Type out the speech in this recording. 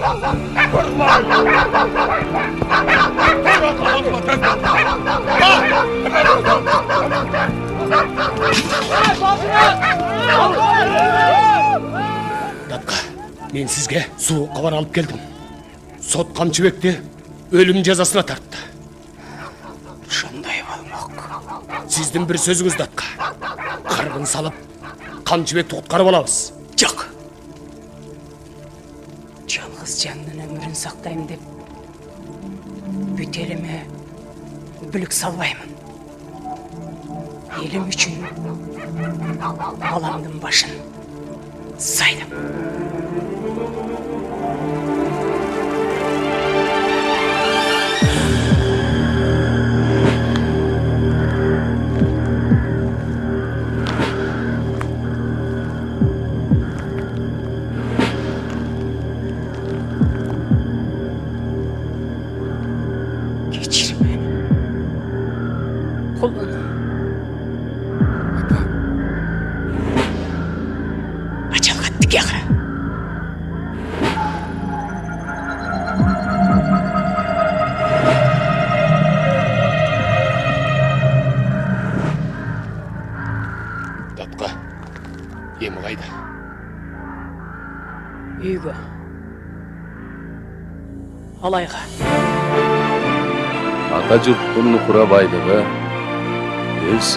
Датқа, мен сізге суық хабар алып келдім. Сот Камчыбекті өлім жазасына тартты. Шындай болмақ. Сіздің бір сөзіңіз, Датқа. Қарғын салып, Камчыбекті құтқарып алабыз. Жоқ. Жалғыз жанның өмірін сақтаймын деп бүтеліме бүлік салбаймын. Елім үшін баламдың башын сайдым. Geçir beni. Kullanım. Acal kattık yakra. Датқа, емі қайда? Үйге. Алайға. Ата жұрттың құрабайлығы өз